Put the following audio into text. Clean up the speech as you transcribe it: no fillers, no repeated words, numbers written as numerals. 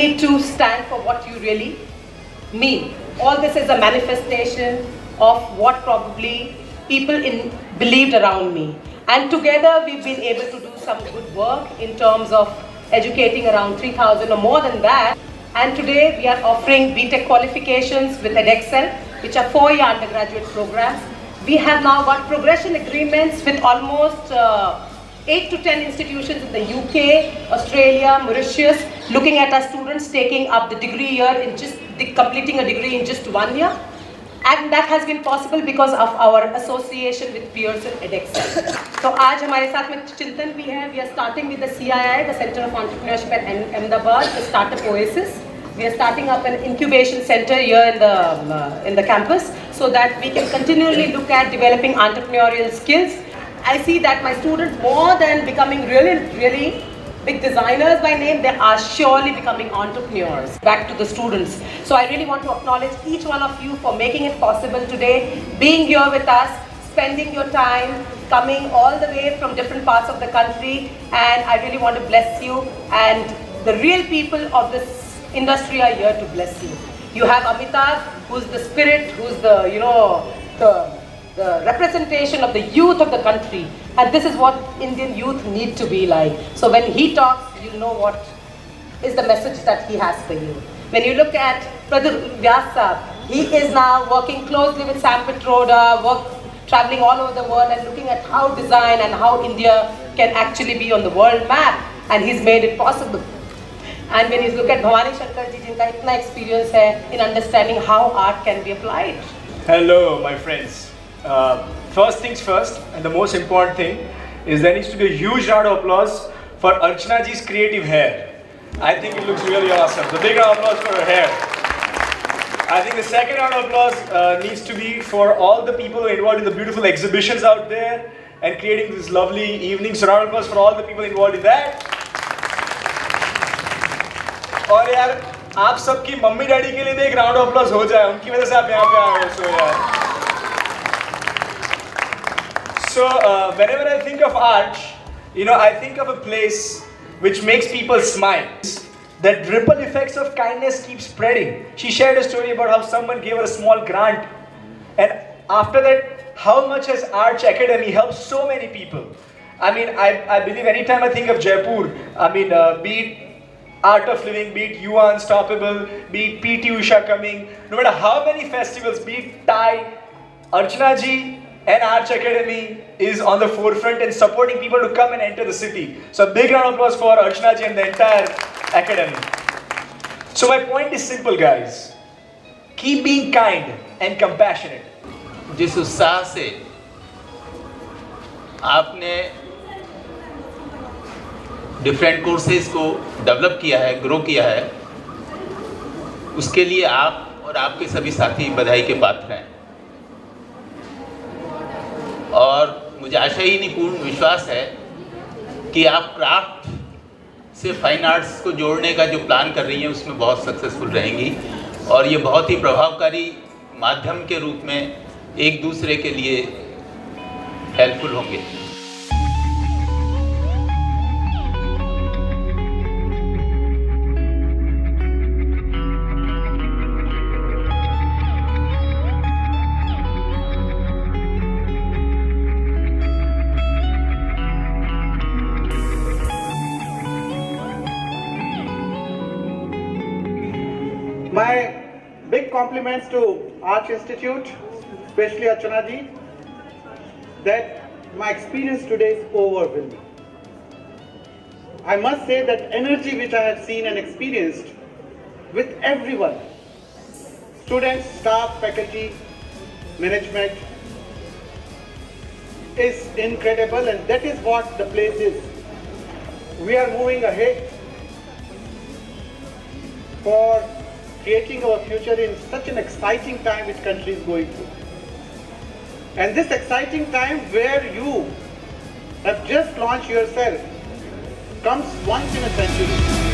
need to stand for what you really mean. All this is a manifestation of what probably people believed around me. And together we've been able to do some good work in terms of educating around 3,000 or more than that. And today we are offering BTech qualifications with Edexcel, which are 4-year undergraduate programs. We have now got progression agreements with almost 8 to 10 institutions in the UK, Australia, Mauritius, looking at our students taking up the degree year in completing a degree in just 1 year. And that has been possible because of our association with Pearson Edexcel. So आज हमारे साथ में चिंतन भी है. We are starting with the CII, the Center of Entrepreneurship at Ahmedabad, the Startup Oasis. We are starting up an incubation center here in the campus so that we can continually look at developing entrepreneurial skills. I see that my students, more than becoming really big designers by name, they are surely becoming entrepreneurs. Back to the students. So I really want to acknowledge each one of you for making it possible today, being here with us, spending your time, coming all the way from different parts of the country, and I really want to bless you, and the real people of this industry are here to bless you. You have Amitabh, who's the spirit, who's the representation of the youth of the country, and this is what Indian youth need to be like. So when he talks, you know what is the message that he has for you. When you look at Pradhu Vyasa, he is now working closely with Sam Pitroda, traveling all over the world and looking at how design and how India can actually be on the world map, and he's made it possible. And when you look at Bhavani Shankar ji, jinka itna experience hai in understanding how art can be applied. Hello, my friends. First things first, and the most important thing is there needs to be a huge round of applause for Archana ji's creative hair. I think it looks really awesome. So big round of applause for her hair. I think the second round of applause needs to be for all the people who are involved in the beautiful exhibitions out there and creating this lovely evening. So round of applause for all the people involved in that. और यार आप सबकी mummy daddy के लिए भी एक round of applause हो जाए, उनकी वजह से आप यहाँ पे आए हो. सो यार, so whenever I think of art, I think of a place which makes people smile. That ripple effects of kindness keep spreading. She shared a story about how someone gave her a small grant, and after that, how much has Arch Academy helped so many people. I mean, I believe anytime I think of Jaipur, be it Art of Living, be it You Are Unstoppable, be it PT Usha coming, no matter how many festivals, be it TIE, Archana ji and Arch Academy is on the forefront and supporting people to come and enter the city. So a big round of applause for Archana ji and the entire academy. So my point is simple, guys. Keep being kind and compassionate. जिस उत्साह से आपने different courses को develop किया है, grow किया है, उसके लिए आप और आपके सभी साथी बधाई के पात्र हैं. और मुझे आशा ही नहीं पूर्ण विश्वास है कि आप क्राफ्ट से फाइन आर्ट्स को जोड़ने का जो प्लान कर रही हैं उसमें बहुत सक्सेसफुल रहेंगी और ये बहुत ही प्रभावकारी माध्यम के रूप में एक दूसरे के लिए हेल्पफुल होंगे. My big compliments to Arch Institute, especially Archana ji, that my experience today is overwhelming. I must say that energy which I have seen and experienced with everyone, students, staff, faculty, management, is incredible, and that is what the place is. We are moving ahead for creating our future in such an exciting time which country is going through. And this exciting time where you have just launched yourself comes once in a century.